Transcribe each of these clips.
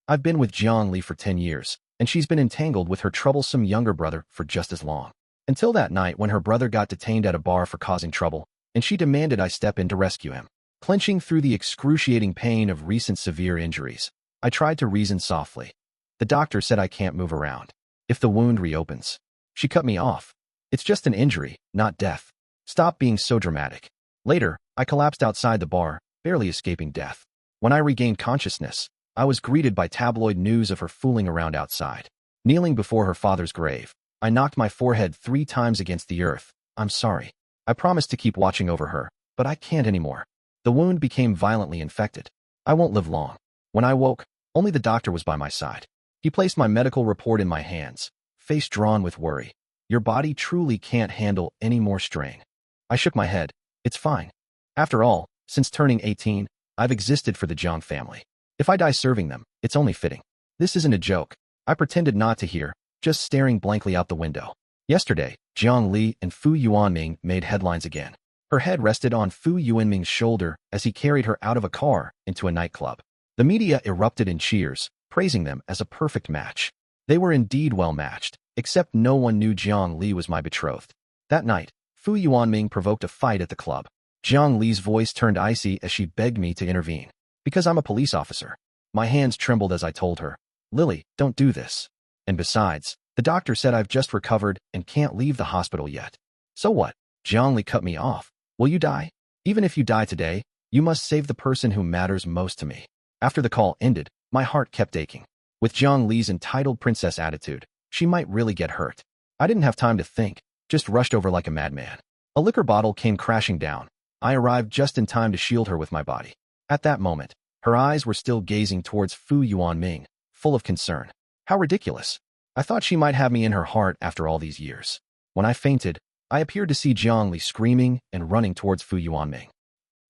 I've been with Jiang Li for 10 years, and she's been entangled with her troublesome younger brother for just as long. Until that night when her brother got detained at a bar for causing trouble, and she demanded I step in to rescue him. Clenching through the excruciating pain of recent severe injuries, I tried to reason softly. The doctor said I can't move around. If the wound reopens. She cut me off. It's just an injury, not death. Stop being so dramatic. Later, I collapsed outside the bar, barely escaping death. When I regained consciousness, I was greeted by tabloid news of her fooling around outside. Kneeling before her father's grave, I knocked my forehead 3 times against the earth. I'm sorry. I promised to keep watching over her, but I can't anymore. The wound became violently infected. I won't live long. When I woke, only the doctor was by my side. He placed my medical report in my hands, face drawn with worry. Your body truly can't handle any more strain. I shook my head. It's fine. After all, since turning 18, I've existed for the Jiang family. If I die serving them, it's only fitting. This isn't a joke. I pretended not to hear, just staring blankly out the window. Yesterday, Jiang Li and Fu Yuanming made headlines again. Her head rested on Fu Yuanming's shoulder as he carried her out of a car into a nightclub. The media erupted in cheers, praising them as a perfect match. They were indeed well matched, except no one knew Jiang Li was my betrothed. That night, Fu Yuanming provoked a fight at the club. Jiang Li's voice turned icy as she begged me to intervene. Because I'm a police officer. My hands trembled as I told her, Lily, don't do this. And besides, the doctor said I've just recovered and can't leave the hospital yet. So what? Jiang Li cut me off. Will you die? Even if you die today, you must save the person who matters most to me. After the call ended, my heart kept aching. With Jiang Li's entitled princess attitude, she might really get hurt. I didn't have time to think, just rushed over like a madman. A liquor bottle came crashing down. I arrived just in time to shield her with my body. At that moment, her eyes were still gazing towards Fu Yuanming, full of concern. How ridiculous. I thought she might have me in her heart after all these years. When I fainted, I appeared to see Jiang Li screaming and running towards Fu Yuanming.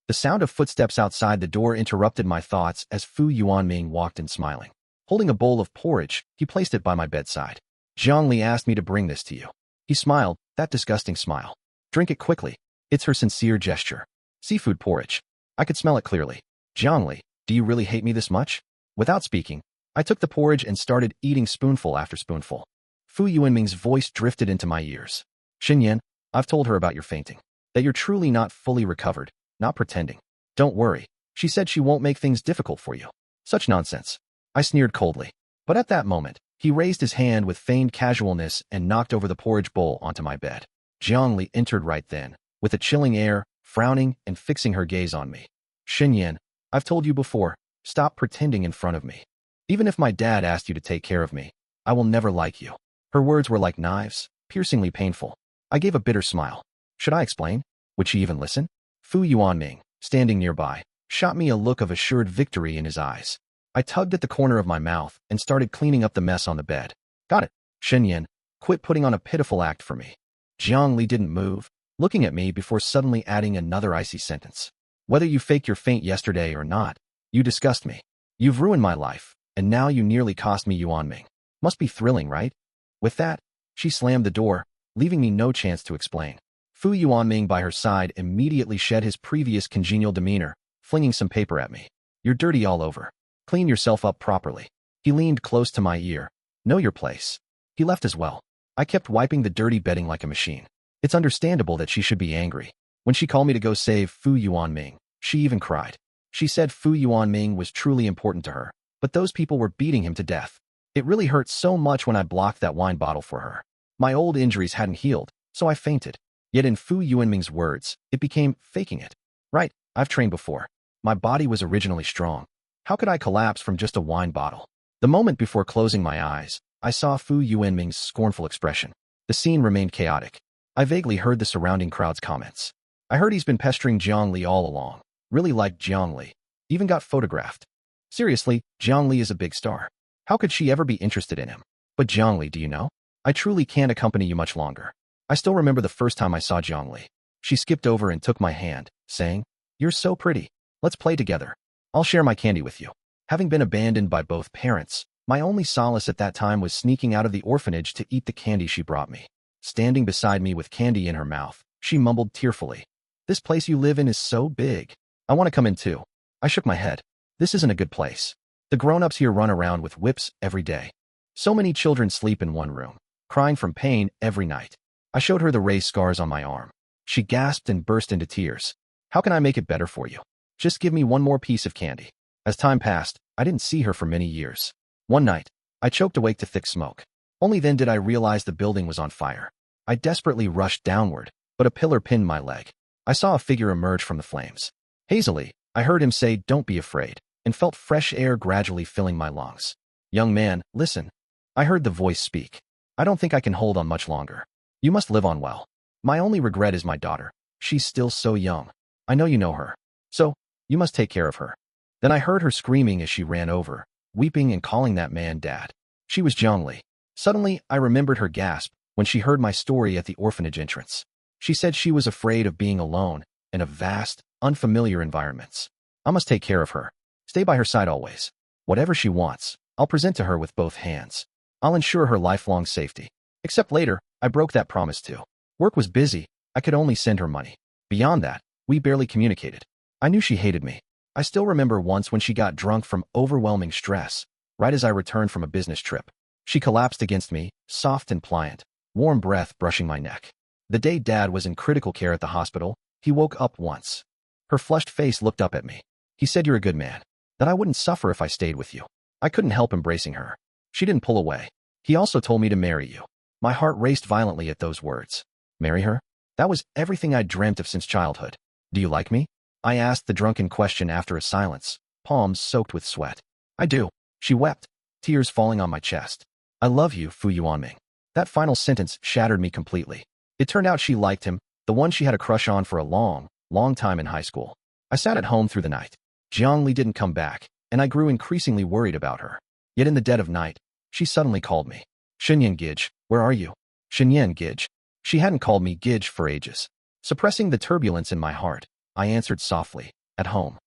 The sound of footsteps outside the door interrupted my thoughts as Fu Yuanming walked in smiling. Holding a bowl of porridge, he placed it by my bedside. Jiang Li asked me to bring this to you. He smiled, that disgusting smile. Drink it quickly. It's her sincere gesture. Seafood porridge. I could smell it clearly. Jiang Li, do you really hate me this much? Without speaking, I took the porridge and started eating spoonful after spoonful. Fu Yuanming's voice drifted into my ears. Xinyan, I've told her about your fainting. That you're truly not fully recovered, not pretending. Don't worry. She said she won't make things difficult for you. Such nonsense. I sneered coldly. But at that moment, he raised his hand with feigned casualness and knocked over the porridge bowl onto my bed. Jiang Li entered right then, with a chilling air, frowning and fixing her gaze on me. Xinyan, I've told you before, stop pretending in front of me. Even if my dad asked you to take care of me, I will never like you. Her words were like knives, piercingly painful. I gave a bitter smile. Should I explain? Would she even listen? Fu Yuanming, standing nearby, shot me a look of assured victory in his eyes. I tugged at the corner of my mouth and started cleaning up the mess on the bed. Got it. Xinyan, quit putting on a pitiful act for me. Jiang Li didn't move, looking at me before suddenly adding another icy sentence. Whether you faked your faint yesterday or not, you disgust me. You've ruined my life, and now you nearly cost me Yuanming. Must be thrilling, right? With that, she slammed the door, leaving me no chance to explain. Fu Yuanming by her side immediately shed his previous congenial demeanor, flinging some paper at me. You're dirty all over. Clean yourself up properly. He leaned close to my ear. Know your place. He left as well. I kept wiping the dirty bedding like a machine. It's understandable that she should be angry. When she called me to go save Fu Yuanming, she even cried. She said Fu Yuanming was truly important to her, but those people were beating him to death. It really hurt so much when I blocked that wine bottle for her. My old injuries hadn't healed, so I fainted. Yet in Fu Yuanming's words, it became faking it. Right, I've trained before. My body was originally strong. How could I collapse from just a wine bottle? The moment before closing my eyes, I saw Fu Yuanming's scornful expression. The scene remained chaotic. I vaguely heard the surrounding crowd's comments. I heard he's been pestering Jiang Li all along. Really liked Jiang Li. Even got photographed. Seriously, Jiang Li is a big star. How could she ever be interested in him? But Jiang Li, do you know? I truly can't accompany you much longer. I still remember the first time I saw Jiang Li. She skipped over and took my hand, saying, You're so pretty. Let's play together. I'll share my candy with you. Having been abandoned by both parents, my only solace at that time was sneaking out of the orphanage to eat the candy she brought me. Standing beside me with candy in her mouth, she mumbled tearfully, This place you live in is so big. I want to come in too. I shook my head. This isn't a good place. The grown-ups here run around with whips every day. So many children sleep in one room, crying from pain every night. I showed her the raised scars on my arm. She gasped and burst into tears. How can I make it better for you? Just give me one more piece of candy. As time passed, I didn't see her for many years. One night, I choked awake to thick smoke. Only then did I realize the building was on fire. I desperately rushed downward, but a pillar pinned my leg. I saw a figure emerge from the flames. Hazily, I heard him say, "Don't be afraid," and felt fresh air gradually filling my lungs. "Young man, listen." I heard the voice speak. "I don't think I can hold on much longer. You must live on well. My only regret is my daughter. She's still so young. I know you know her. So, you must take care of her." Then I heard her screaming as she ran over, weeping and calling that man Dad. She was Zhongli. Suddenly, I remembered her gasp when she heard my story at the orphanage entrance. She said she was afraid of being alone in a vast, unfamiliar environments. I must take care of her. Stay by her side always. Whatever she wants, I'll present to her with both hands. I'll ensure her lifelong safety. Except later, I broke that promise too. Work was busy. I could only send her money. Beyond that, we barely communicated. I knew she hated me. I still remember once when she got drunk from overwhelming stress, right as I returned from a business trip. She collapsed against me, soft and pliant, warm breath brushing my neck. The day Dad was in critical care at the hospital, he woke up once. Her flushed face looked up at me. He said, "You're a good man. That I wouldn't suffer if I stayed with you." I couldn't help embracing her. She didn't pull away. "He also told me to marry you." My heart raced violently at those words. Marry her? That was everything I'd dreamt of since childhood. "Do you like me?" I asked the drunken question after a silence, palms soaked with sweat. "I do." She wept, tears falling on my chest. "I love you, Fu Yuanming." That final sentence shattered me completely. It turned out she liked him, the one she had a crush on for a long, long time in high school. I sat at home through the night. Zhongli didn't come back, and I grew increasingly worried about her. Yet in the dead of night, she suddenly called me. "Shenyan Gij, where are you?" "Shenyan Gij." She hadn't called me Gij for ages. Suppressing the turbulence in my heart, I answered softly, "At home."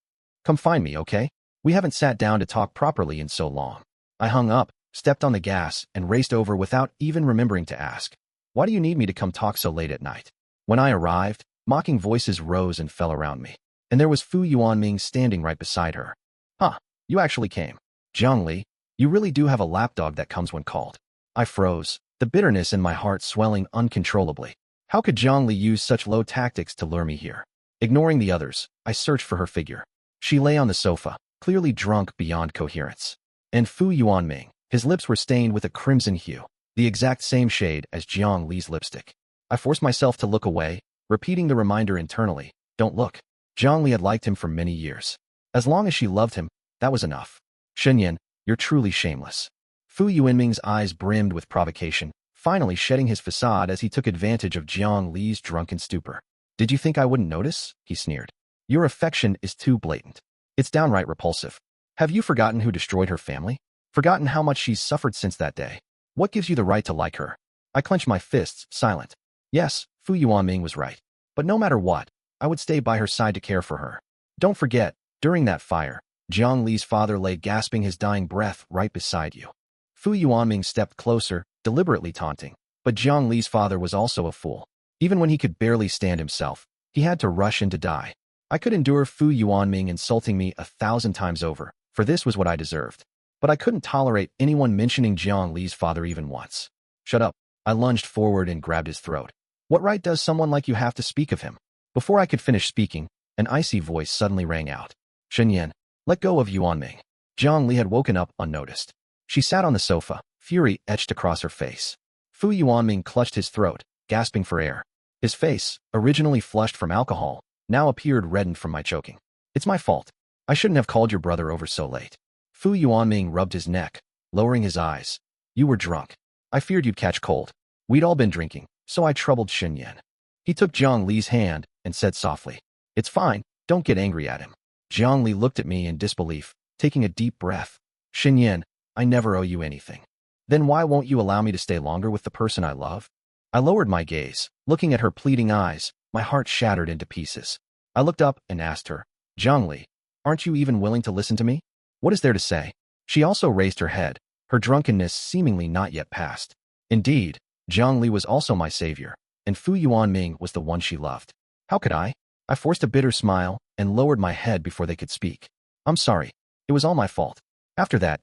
"Come find me, okay? We haven't sat down to talk properly in so long." I hung up, stepped on the gas, and raced over without even remembering to ask, "Why do you need me to come talk so late at night?" When I arrived, mocking voices rose and fell around me, and there was Fu Yuanming standing right beside her. "Huh, you actually came. Zhongli, you really do have a lapdog that comes when called." I froze, the bitterness in my heart swelling uncontrollably. How could Zhongli use such low tactics to lure me here? Ignoring the others, I searched for her figure. She lay on the sofa, clearly drunk beyond coherence. And Fu Yuanming, his lips were stained with a crimson hue, the exact same shade as Jiang Li's lipstick. I forced myself to look away, repeating the reminder internally, "Don't look." Jiang Li had liked him for many years. As long as she loved him, that was enough. "Shenyan, you're truly shameless." Fu Yuanming's eyes brimmed with provocation, finally shedding his facade as he took advantage of Jiang Li's drunken stupor. "Did you think I wouldn't notice?" he sneered. "Your affection is too blatant. It's downright repulsive. Have you forgotten who destroyed her family? Forgotten how much she's suffered since that day? What gives you the right to like her?" I clenched my fists, silent. Yes, Fu Yuanming was right. But no matter what, I would stay by her side to care for her. Don't forget, during that fire, Jiang Li's father lay gasping his dying breath right beside you. Fu Yuanming stepped closer, deliberately taunting. But Jiang Li's father was also a fool. Even when he could barely stand himself, he had to rush in to die. I could endure Fu Yuanming insulting me 1,000 times over, for this was what I deserved. But I couldn't tolerate anyone mentioning Jiang Li's father even once. "Shut up." I lunged forward and grabbed his throat. "What right does someone like you have to speak of him?" Before I could finish speaking, an icy voice suddenly rang out. "Shenyan, let go of Yuanming." Jiang Li had woken up unnoticed. She sat on the sofa, fury etched across her face. Fu Yuanming clutched his throat, gasping for air. His face, originally flushed from alcohol, now appeared reddened from my choking. "It's my fault. I shouldn't have called your brother over so late." Fu Yuanming rubbed his neck, lowering his eyes. "You were drunk. I feared you'd catch cold. We'd all been drinking, so I troubled Shenyan." He took Jiang Li's hand and said softly, "It's fine, don't get angry at him." Jiang Li looked at me in disbelief, taking a deep breath. "Shenyan, I never owe you anything. Then why won't you allow me to stay longer with the person I love?" I lowered my gaze, looking at her pleading eyes, my heart shattered into pieces. I looked up and asked her, "Jiang Li, aren't you even willing to listen to me? What is there to say?" She also raised her head, her drunkenness seemingly not yet past. Indeed, Jiang Li was also my savior, and Fu Yuanming was the one she loved. How could I? I forced a bitter smile and lowered my head before they could speak. "I'm sorry. It was all my fault. After that,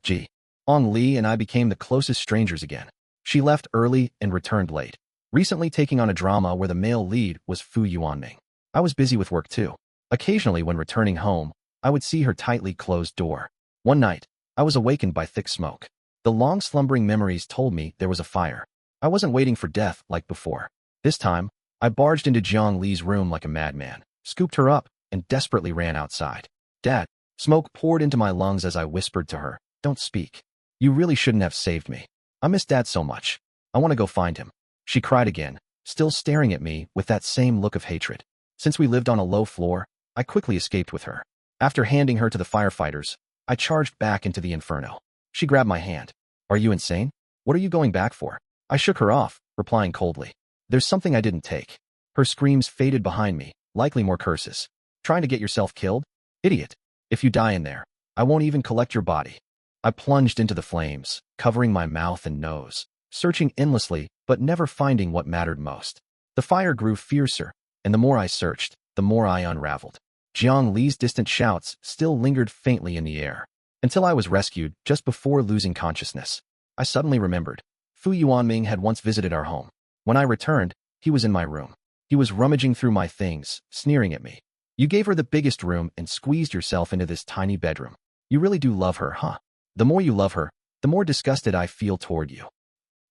Ong Li and I became the closest strangers again. She left early and returned late, recently taking on a drama where the male lead was Fu Yuanming. I was busy with work too. Occasionally when returning home, I would see her tightly closed door. One night, I was awakened by thick smoke. The long slumbering memories told me there was a fire. I wasn't waiting for death like before. This time, I barged into Jiang Li's room like a madman, scooped her up, and desperately ran outside. Dad, smoke poured into my lungs as I whispered to her, "Don't speak. You really shouldn't have saved me. I miss Dad so much. I want to go find him." She cried again, still staring at me with that same look of hatred. Since we lived on a low floor, I quickly escaped with her. After handing her to the firefighters, I charged back into the inferno. She grabbed my hand. "Are you insane? What are you going back for?" I shook her off, replying coldly, "There's something I didn't take." Her screams faded behind me, likely more curses. "Trying to get yourself killed? Idiot. If you die in there, I won't even collect your body." I plunged into the flames, covering my mouth and nose, searching endlessly but never finding what mattered most. The fire grew fiercer, and the more I searched, the more I unraveled. Jiang Li's distant shouts still lingered faintly in the air, until I was rescued just before losing consciousness. I suddenly remembered. Fu Yuanming had once visited our home. When I returned, he was in my room. He was rummaging through my things, sneering at me. "You gave her the biggest room and squeezed yourself into this tiny bedroom. You really do love her, huh? The more you love her, the more disgusted I feel toward you."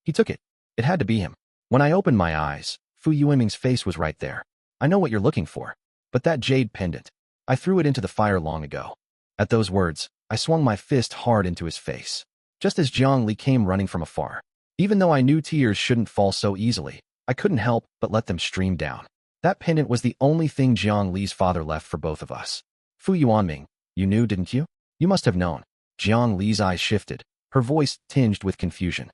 He took it. It had to be him. When I opened my eyes, Fu Yuanming's face was right there. "I know what you're looking for. But that jade pendant, I threw it into the fire long ago." At those words, I swung my fist hard into his face, just as Jiang Li came running from afar. Even though I knew tears shouldn't fall so easily, I couldn't help but let them stream down. That pendant was the only thing Jiang Li's father left for both of us. "Fu Yuanming, you knew, didn't you? You must have known." Jiang Li's eyes shifted, her voice tinged with confusion.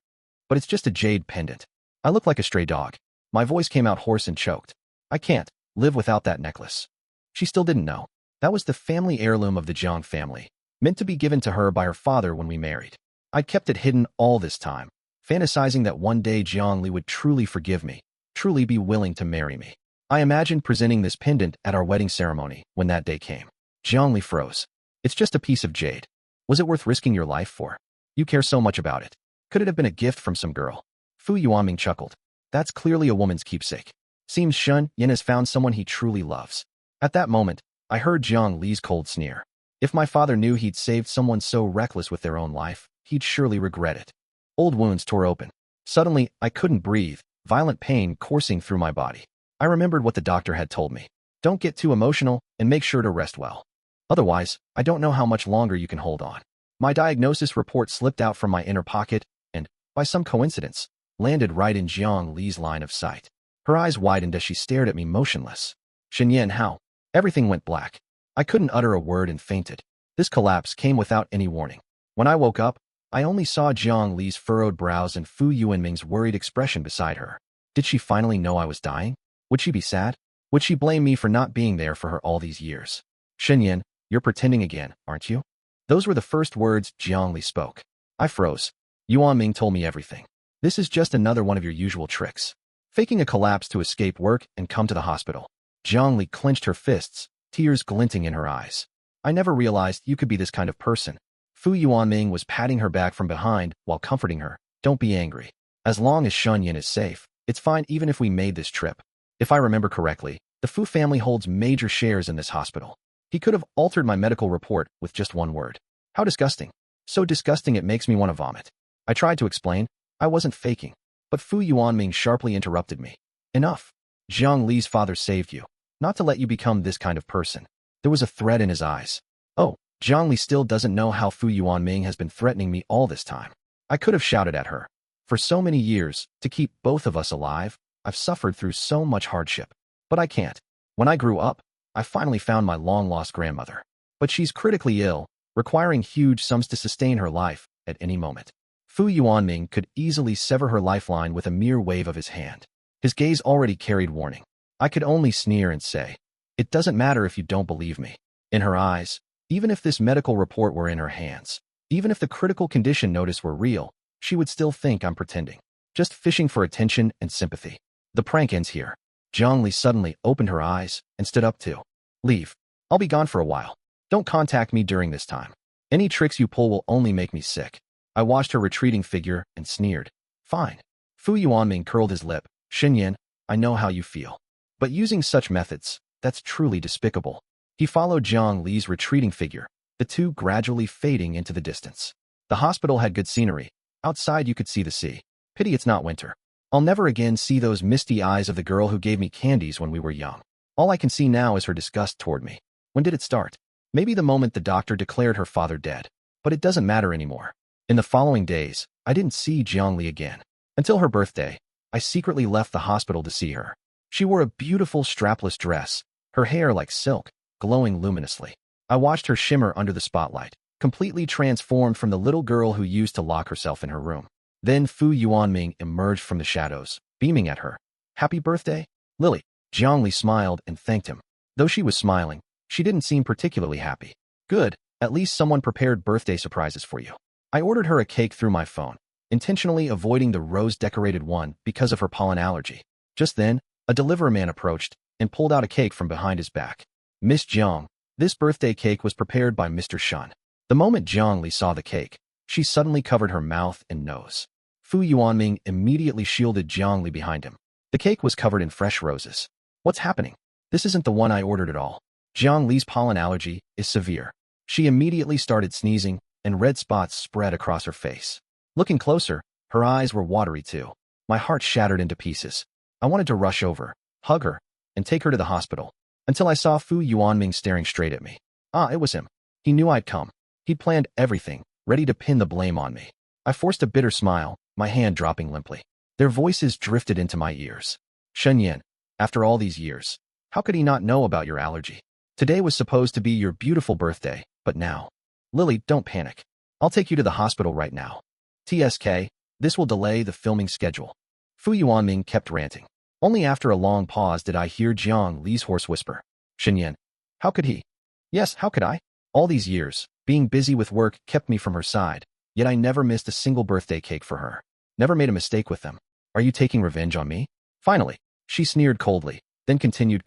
"But it's just a jade pendant. I look like a stray dog." My voice came out hoarse and choked. "I can't live without that necklace." She still didn't know. That was the family heirloom of the Jiang family, meant to be given to her by her father when we married. I'd kept it hidden all this time, fantasizing that one day Jiang Li would truly forgive me, truly be willing to marry me. I imagined presenting this pendant at our wedding ceremony when that day came. Jiang Li froze. "It's just a piece of jade. Was it worth risking your life for? You care so much about it. Could it have been a gift from some girl?" Fu Yuanming chuckled. "That's clearly a woman's keepsake. Seems Shen Yin has found someone he truly loves." At that moment, I heard Jiang Li's cold sneer. If my father knew he'd saved someone so reckless with their own life, he'd surely regret it. Old wounds tore open. Suddenly, I couldn't breathe, violent pain coursing through my body. I remembered what the doctor had told me. "Don't get too emotional and make sure to rest well. Otherwise, I don't know how much longer you can hold on." My diagnosis report slipped out from my inner pocket and, by some coincidence, landed right in Jiang Li's line of sight. Her eyes widened as she stared at me motionless. "Shenyan, how?" Everything went black. I couldn't utter a word and fainted. This collapse came without any warning. When I woke up, I only saw Jiang Li's furrowed brows and Fu Yuanming's worried expression beside her. Did she finally know I was dying? Would she be sad? Would she blame me for not being there for her all these years? "Shenyan, you're pretending again, aren't you?" Those were the first words Jiang Li spoke. I froze. "Yuanming told me everything. This is just another one of your usual tricks. Faking a collapse to escape work and come to the hospital." Jiang Li clenched her fists, tears glinting in her eyes. "I never realized you could be this kind of person." Fu Yuanming was patting her back from behind while comforting her. "Don't be angry. As long as Shen Yin is safe, it's fine even if we made this trip. If I remember correctly, the Fu family holds major shares in this hospital. He could have altered my medical report with just one word. How disgusting. So disgusting it makes me want to vomit." I tried to explain. I wasn't faking. But Fu Yuanming sharply interrupted me. "Enough. Jiang Li's father saved you, not to let you become this kind of person." There was a threat in his eyes. "Oh, Jiang Li still doesn't know how Fu Yuanming has been threatening me all this time." I could have shouted at her. For so many years, to keep both of us alive, I've suffered through so much hardship. But I can't. When I grew up, I finally found my long-lost grandmother. But she's critically ill, requiring huge sums to sustain her life at any moment. Fu Yuanming could easily sever her lifeline with a mere wave of his hand. His gaze already carried warning. I could only sneer and say, "It doesn't matter if you don't believe me." In her eyes, even if this medical report were in her hands, even if the critical condition notice were real, she would still think I'm pretending, just fishing for attention and sympathy. The prank ends here. Jiang Li suddenly opened her eyes and stood up to leave. "I'll be gone for a while. Don't contact me during this time." Any tricks you pull will only make me sick. I watched her retreating figure and sneered. Fine. Fu Yuanming curled his lip. Xinyan, I know how you feel. But using such methods, that's truly despicable. He followed Jiang Li's retreating figure, the two gradually fading into the distance. The hospital had good scenery. Outside you could see the sea. Pity it's not winter. I'll never again see those misty eyes of the girl who gave me candies when we were young. All I can see now is her disgust toward me. When did it start? Maybe the moment the doctor declared her father dead. But it doesn't matter anymore. In the following days, I didn't see Jiang Li again. Until her birthday, I secretly left the hospital to see her. She wore a beautiful strapless dress, her hair like silk, glowing luminously. I watched her shimmer under the spotlight, completely transformed from the little girl who used to lock herself in her room. Then Fu Yuanming emerged from the shadows, beaming at her. Happy birthday, Lily. Jiang Li smiled and thanked him. Though she was smiling, she didn't seem particularly happy. Good, at least someone prepared birthday surprises for you. I ordered her a cake through my phone, intentionally avoiding the rose-decorated one because of her pollen allergy. Just then, a delivery man approached and pulled out a cake from behind his back. Miss Jiang, this birthday cake was prepared by Mr. Shen. The moment Jiang Li saw the cake, she suddenly covered her mouth and nose. Fu Yuanming immediately shielded Jiang Li behind him. The cake was covered in fresh roses. What's happening? This isn't the one I ordered at all. Jiang Li's pollen allergy is severe. She immediately started sneezing, and red spots spread across her face. Looking closer, her eyes were watery too. My heart shattered into pieces. I wanted to rush over, hug her, and take her to the hospital, until I saw Fu Yuanming staring straight at me. Ah, it was him. He knew I'd come. He'd planned everything, ready to pin the blame on me. I forced a bitter smile, my hand dropping limply. Their voices drifted into my ears. Xinyan, after all these years, how could he not know about your allergy? Today was supposed to be your beautiful birthday, but now. Lily, don't panic. I'll take you to the hospital right now. TSK, this will delay the filming schedule. Fu Yuanming kept ranting. Only after a long pause did I hear Jiang Li's hoarse whisper. Xinyan, how could he? Yes, how could I? All these years, being busy with work kept me from her side, yet I never missed a single birthday cake for her. Never made a mistake with them. Are you taking revenge on me? Finally, she sneered coldly, then continued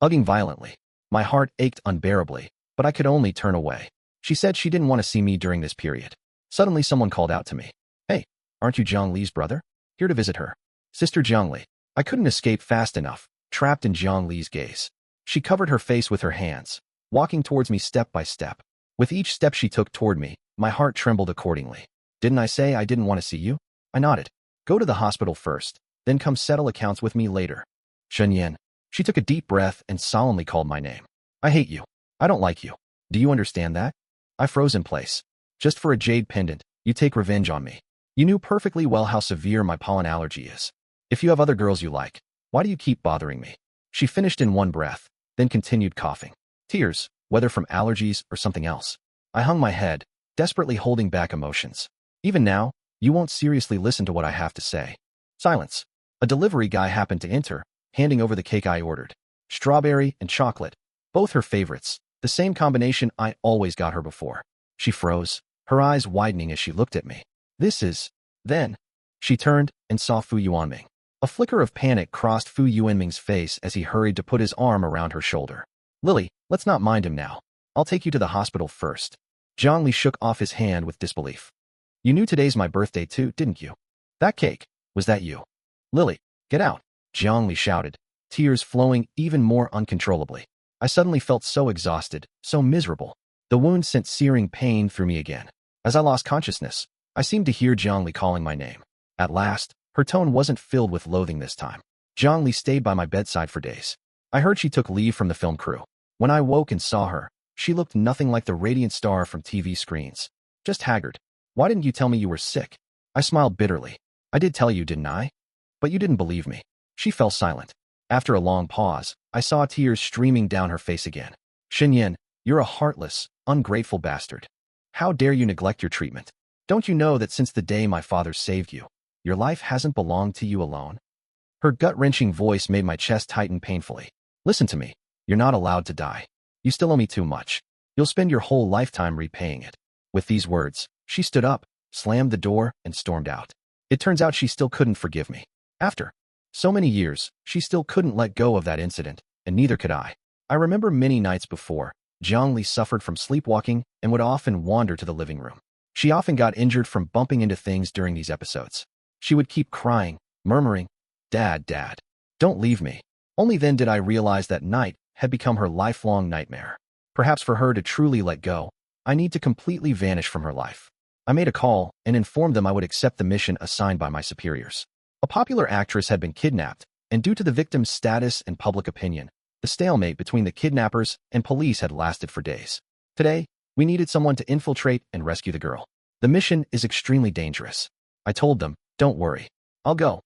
hugging violently. My heart ached unbearably, but I could only turn away. She said she didn't want to see me during this period. Suddenly someone called out to me. Hey, aren't you Jiang Li's brother? Here to visit her. Sister Jiang Li. I couldn't escape fast enough, trapped in Jiang Li's gaze. She covered her face with her hands, walking towards me step by step. With each step she took toward me, my heart trembled accordingly. Didn't I say I didn't want to see you? I nodded. Go to the hospital first, then come settle accounts with me later. Xinyan. She took a deep breath and solemnly called my name. I hate you. I don't like you. Do you understand that? I froze in place. Just for a jade pendant, you take revenge on me. You knew perfectly well how severe my pollen allergy is. If you have other girls you like, why do you keep bothering me? She finished in one breath, then continued coughing. Tears, whether from allergies or something else. I hung my head, desperately holding back emotions. Even now, you won't seriously listen to what I have to say. Silence. A delivery guy happened to enter, handing over the cake I ordered. Strawberry and chocolate. Both her favorites. The same combination I always got her before. She froze, her eyes widening as she looked at me. This is... Then, she turned and saw Fu Yuanming. A flicker of panic crossed Fu Yuanming's face as he hurried to put his arm around her shoulder. Lily, let's not mind him now. I'll take you to the hospital first. Jiang Li shook off his hand with disbelief. You knew today's my birthday too, didn't you? That cake, was that you? Lily, get out. Jiang Li shouted, tears flowing even more uncontrollably. I suddenly felt so exhausted, so miserable. The wound sent searing pain through me again. As I lost consciousness, I seemed to hear Jiang Li calling my name. At last, her tone wasn't filled with loathing this time. Jiang Li stayed by my bedside for days. I heard she took leave from the film crew. When I woke and saw her, she looked nothing like the radiant star from TV screens. Just haggard. Why didn't you tell me you were sick? I smiled bitterly. I did tell you, didn't I? But you didn't believe me. She fell silent. After a long pause, I saw tears streaming down her face again. Xinyan, you're a heartless, ungrateful bastard. How dare you neglect your treatment? Don't you know that since the day my father saved you, your life hasn't belonged to you alone? Her gut-wrenching voice made my chest tighten painfully. Listen to me. You're not allowed to die. You still owe me too much. You'll spend your whole lifetime repaying it. With these words, she stood up, slammed the door, and stormed out. It turns out she still couldn't forgive me. After so many years, she still couldn't let go of that incident, and neither could I. I remember many nights before, Jiang Li suffered from sleepwalking and would often wander to the living room. She often got injured from bumping into things during these episodes. She would keep crying, murmuring, "Dad, Dad, don't leave me." Only then did I realize that night had become her lifelong nightmare. Perhaps for her to truly let go, I need to completely vanish from her life. I made a call and informed them I would accept the mission assigned by my superiors. A popular actress had been kidnapped, and due to the victim's status and public opinion, the stalemate between the kidnappers and police had lasted for days. Today, we needed someone to infiltrate and rescue the girl. The mission is extremely dangerous. I told them, "Don't worry. I'll go."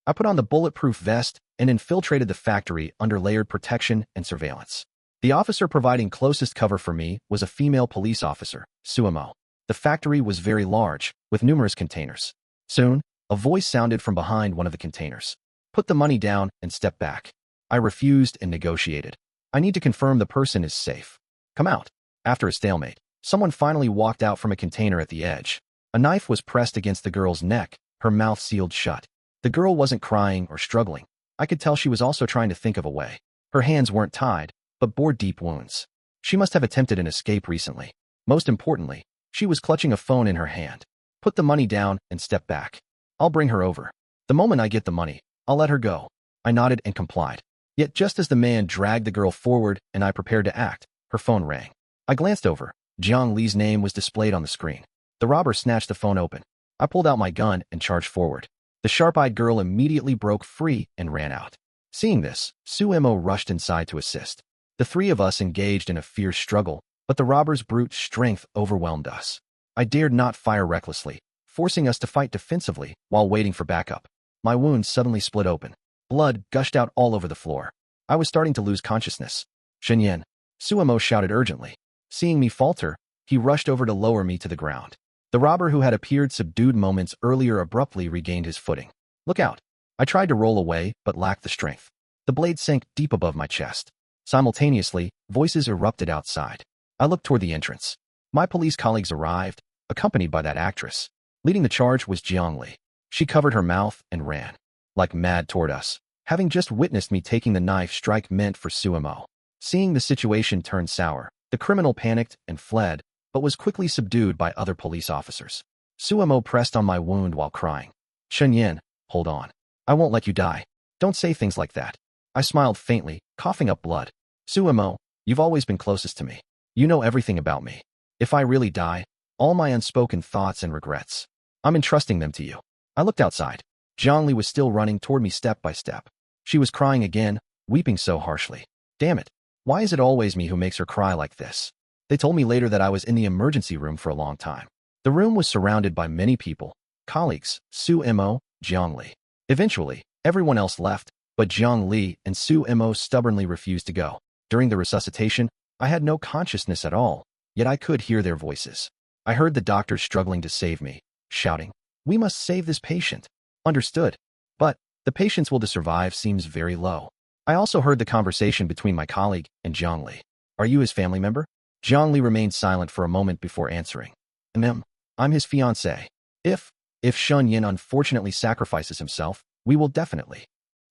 I put on the bulletproof vest and infiltrated the factory under layered protection and surveillance. The officer providing closest cover for me was a female police officer, Suemo. The factory was very large, with numerous containers. Soon, a voice sounded from behind one of the containers. "Put the money down and step back." I refused and negotiated. "I need to confirm the person is safe. Come out." After a stalemate, someone finally walked out from a container at the edge. A knife was pressed against the girl's neck, her mouth sealed shut. The girl wasn't crying or struggling. I could tell she was also trying to think of a way. Her hands weren't tied, but bore deep wounds. She must have attempted an escape recently. Most importantly, she was clutching a phone in her hand. "Put the money down and step back. I'll bring her over. The moment I get the money, I'll let her go." I nodded and complied. Yet just as the man dragged the girl forward and I prepared to act, her phone rang. I glanced over. Jiang Li's name was displayed on the screen. The robber snatched the phone open. I pulled out my gun and charged forward. The sharp-eyed girl immediately broke free and ran out. Seeing this, Suemo rushed inside to assist. The three of us engaged in a fierce struggle, but the robber's brute strength overwhelmed us. I dared not fire recklessly, forcing us to fight defensively while waiting for backup. My wounds suddenly split open. Blood gushed out all over the floor. I was starting to lose consciousness. "Shenyan," Suemo shouted urgently. Seeing me falter, he rushed over to lower me to the ground. The robber who had appeared subdued moments earlier abruptly regained his footing. "Look out." I tried to roll away, but lacked the strength. The blade sank deep above my chest. Simultaneously, voices erupted outside. I looked toward the entrance. My police colleagues arrived, accompanied by that actress. Leading the charge was Jiang Li. She covered her mouth and ran like mad toward us, having just witnessed me taking the knife strike meant for Suemo. Seeing the situation turn sour, the criminal panicked and fled, but was quickly subdued by other police officers. Suemo pressed on my wound while crying. "Shenyan, hold on. I won't let you die. Don't say things like that." I smiled faintly, coughing up blood. "Suemo, you've always been closest to me. You know everything about me. If I really die, all my unspoken thoughts and regrets, I'm entrusting them to you." I looked outside. Jiang Li was still running toward me step by step. She was crying again, weeping so harshly. Damn it. Why is it always me who makes her cry like this? They told me later that I was in the emergency room for a long time. The room was surrounded by many people, colleagues, Suemo, Jiang Li. Eventually, everyone else left, but Jiang Li and Suemo stubbornly refused to go. During the resuscitation, I had no consciousness at all, yet I could hear their voices. I heard the doctors struggling to save me, shouting, "We must save this patient." Understood. But the patient's will to survive seems very low. I also heard the conversation between my colleague and Jiang Li. "Are you his family member?" Jiang Li remained silent for a moment before answering. I'm his fiancé. If Shun Yin unfortunately sacrifices himself, we will definitely."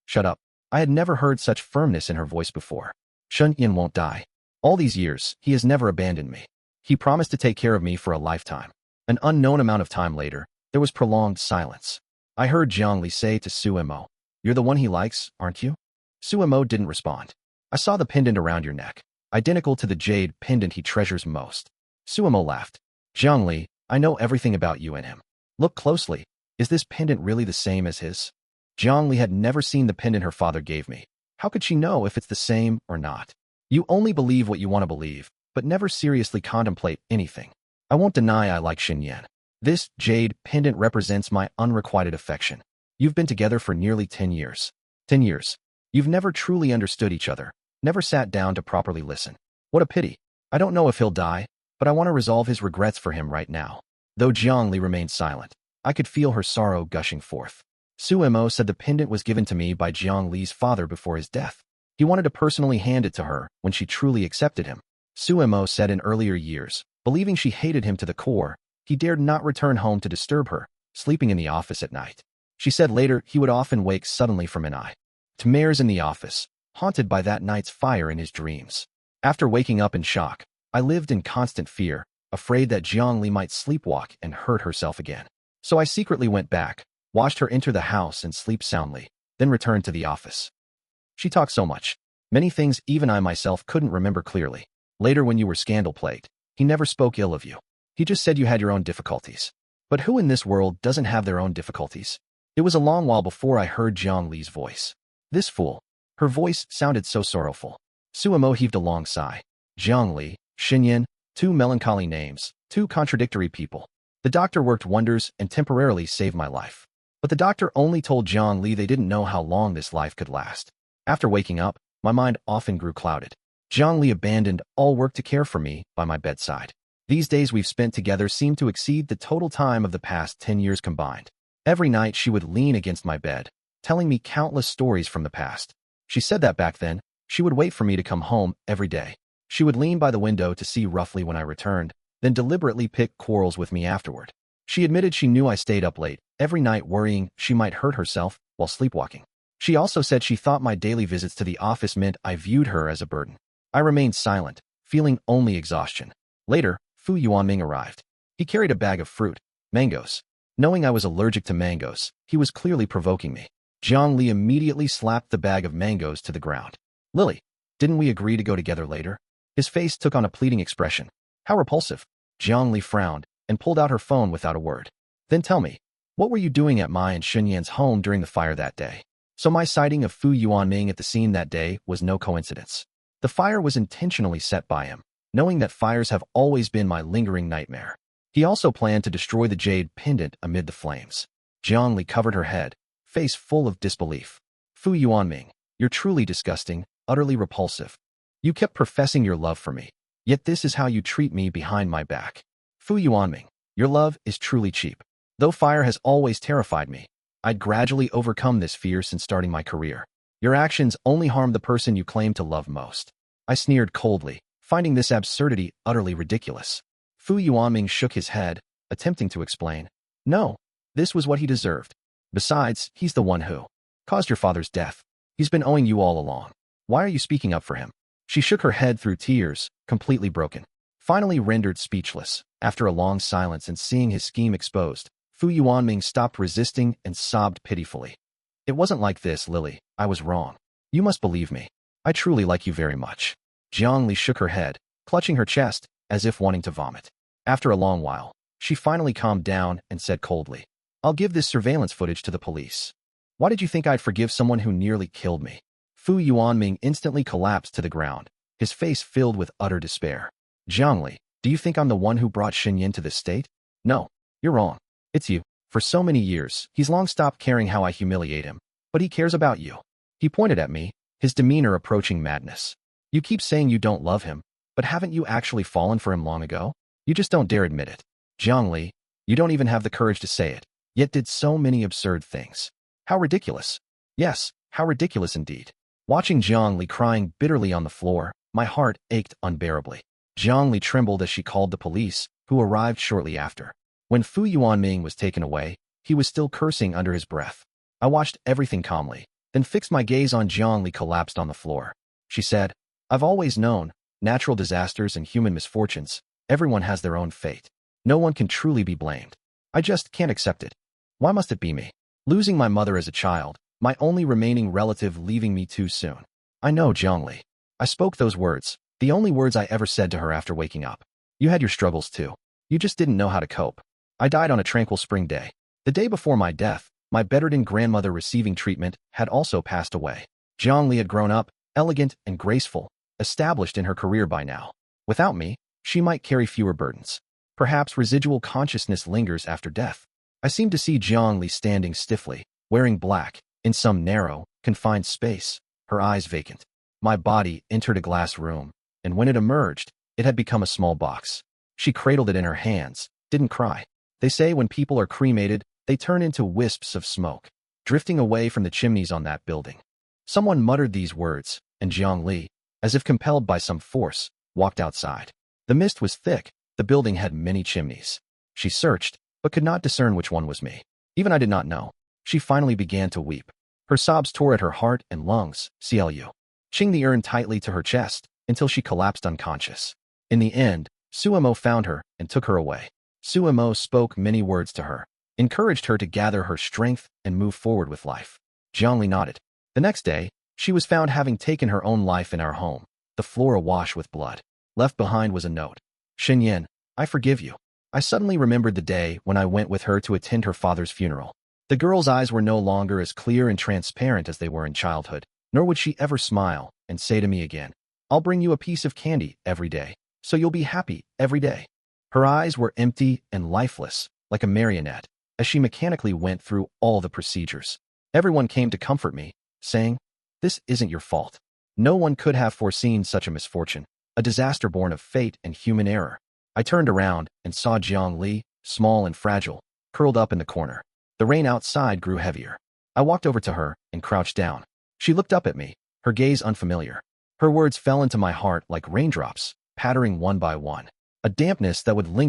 "Shut up." I had never heard such firmness in her voice before. "Shun Yin won't die. All these years, he has never abandoned me. He promised to take care of me for a lifetime." An unknown amount of time later, there was prolonged silence. I heard Jiang Li say to Suemo, "You're the one he likes, aren't you?" Suemo didn't respond. "I saw the pendant around your neck, identical to the jade pendant he treasures most." Suemo laughed. "Jiang Li, I know everything about you and him. Look closely. Is this pendant really the same as his?" Jiang Li had never seen the pendant her father gave me. How could she know if it's the same or not? You only believe what you want to believe, but never seriously contemplate anything. I won't deny I like Shenyan. This jade pendant represents my unrequited affection. You've been together for nearly 10 years. 10 years. You've never truly understood each other, never sat down to properly listen. What a pity. I don't know if he'll die, but I want to resolve his regrets for him right now. Though Jiang Li remained silent, I could feel her sorrow gushing forth. Suemo said the pendant was given to me by Jiang Li's father before his death. He wanted to personally hand it to her when she truly accepted him. Suemo said in earlier years, believing she hated him to the core, he dared not return home to disturb her, sleeping in the office at night. She said later he would often wake suddenly from an nightmares in the office, haunted by that night's fire in his dreams. After waking up in shock, I lived in constant fear, afraid that Jiang Li might sleepwalk and hurt herself again. So I secretly went back, watched her enter the house and sleep soundly, then returned to the office. She talked so much. Many things even I myself couldn't remember clearly. Later when you were scandal-plagued, he never spoke ill of you. He just said you had your own difficulties. But who in this world doesn't have their own difficulties? It was a long while before I heard Jiang Li's voice. This fool. Her voice sounded so sorrowful. Suemo heaved a long sigh. Jiang Li, Xinyan, two melancholy names, two contradictory people. The doctor worked wonders and temporarily saved my life. But the doctor only told Jiang Li they didn't know how long this life could last. After waking up, my mind often grew clouded. Jiang Li abandoned all work to care for me by my bedside. These days we've spent together seemed to exceed the total time of the past 10 years combined. Every night she would lean against my bed, telling me countless stories from the past. She said that back then, she would wait for me to come home every day. She would lean by the window to see roughly when I returned, then deliberately pick quarrels with me afterward. She admitted she knew I stayed up late, every night worrying she might hurt herself while sleepwalking. She also said she thought my daily visits to the office meant I viewed her as a burden. I remained silent, feeling only exhaustion. Later, Fu Yuanming arrived. He carried a bag of fruit, mangoes. Knowing I was allergic to mangoes, he was clearly provoking me. Jiang Li immediately slapped the bag of mangoes to the ground. Lily, didn't we agree to go together later? His face took on a pleading expression. How repulsive. Jiang Li frowned and pulled out her phone without a word. Then tell me, what were you doing at Mai and Xunyan's home during the fire that day? So my sighting of Fu Yuanming at the scene that day was no coincidence. The fire was intentionally set by him, knowing that fires have always been my lingering nightmare. He also planned to destroy the jade pendant amid the flames. Jiang Li covered her head, face full of disbelief. Fu Yuanming, you're truly disgusting, utterly repulsive. You kept professing your love for me, yet this is how you treat me behind my back. Fu Yuanming, your love is truly cheap. Though fire has always terrified me, I'd gradually overcome this fear since starting my career. Your actions only harm the person you claim to love most. I sneered coldly, finding this absurdity utterly ridiculous. Fu Yuanming shook his head, attempting to explain. No, this was what he deserved. Besides, he's the one who caused your father's death. He's been owing you all along. Why are you speaking up for him? She shook her head through tears, completely broken. Finally rendered speechless, after a long silence and seeing his scheme exposed, Fu Yuanming stopped resisting and sobbed pitifully. It wasn't like this, Lily. I was wrong. You must believe me. I truly like you very much. Jiang Li shook her head, clutching her chest, as if wanting to vomit. After a long while, she finally calmed down and said coldly, I'll give this surveillance footage to the police. Why did you think I'd forgive someone who nearly killed me? Fu Yuanming instantly collapsed to the ground, his face filled with utter despair. Jiang Li, do you think I'm the one who brought Xinyan to this state? No, you're wrong. It's you. For so many years, he's long stopped caring how I humiliate him, but he cares about you. He pointed at me, his demeanor approaching madness. You keep saying you don't love him, but haven't you actually fallen for him long ago? You just don't dare admit it. Jiang Li, you don't even have the courage to say it, yet did so many absurd things. How ridiculous. Yes, how ridiculous indeed. Watching Jiang Li crying bitterly on the floor, my heart ached unbearably. Jiang Li trembled as she called the police, who arrived shortly after. When Fu Yuanming was taken away, he was still cursing under his breath. I watched everything calmly, then fixed my gaze on Jiang Li collapsed on the floor. She said, I've always known, natural disasters and human misfortunes, everyone has their own fate. No one can truly be blamed. I just can't accept it. Why must it be me? Losing my mother as a child, my only remaining relative leaving me too soon. I know, Jiang Li. I spoke those words, the only words I ever said to her after waking up. You had your struggles too. You just didn't know how to cope. I died on a tranquil spring day. The day before my death, my bedridden grandmother receiving treatment had also passed away. Jiang Li had grown up, elegant and graceful, established in her career by now. Without me, she might carry fewer burdens. Perhaps residual consciousness lingers after death. I seemed to see Jiang Li standing stiffly, wearing black, in some narrow, confined space, her eyes vacant. My body entered a glass room, and when it emerged, it had become a small box. She cradled it in her hands, didn't cry. They say when people are cremated, they turn into wisps of smoke, drifting away from the chimneys on that building. Someone muttered these words, and Jiang Li, as if compelled by some force, walked outside. The mist was thick, the building had many chimneys. She searched, but could not discern which one was me. Even I did not know. She finally began to weep. Her sobs tore at her heart and lungs, CLU. Ching the urn tightly to her chest, until she collapsed unconscious. In the end, Suemo found her and took her away. Suemo spoke many words to her, encouraged her to gather her strength and move forward with life. Jiangli nodded. The next day, she was found having taken her own life in our home, the floor awash with blood. Left behind was a note. Xinyan, I forgive you. I suddenly remembered the day when I went with her to attend her father's funeral. The girl's eyes were no longer as clear and transparent as they were in childhood, nor would she ever smile and say to me again, I'll bring you a piece of candy every day, so you'll be happy every day. Her eyes were empty and lifeless, like a marionette, as she mechanically went through all the procedures. Everyone came to comfort me, saying, This isn't your fault. No one could have foreseen such a misfortune, a disaster born of fate and human error. I turned around and saw Jiang Li, small and fragile, curled up in the corner. The rain outside grew heavier. I walked over to her and crouched down. She looked up at me, her gaze unfamiliar. Her words fell into my heart like raindrops, pattering one by one, a dampness that would linger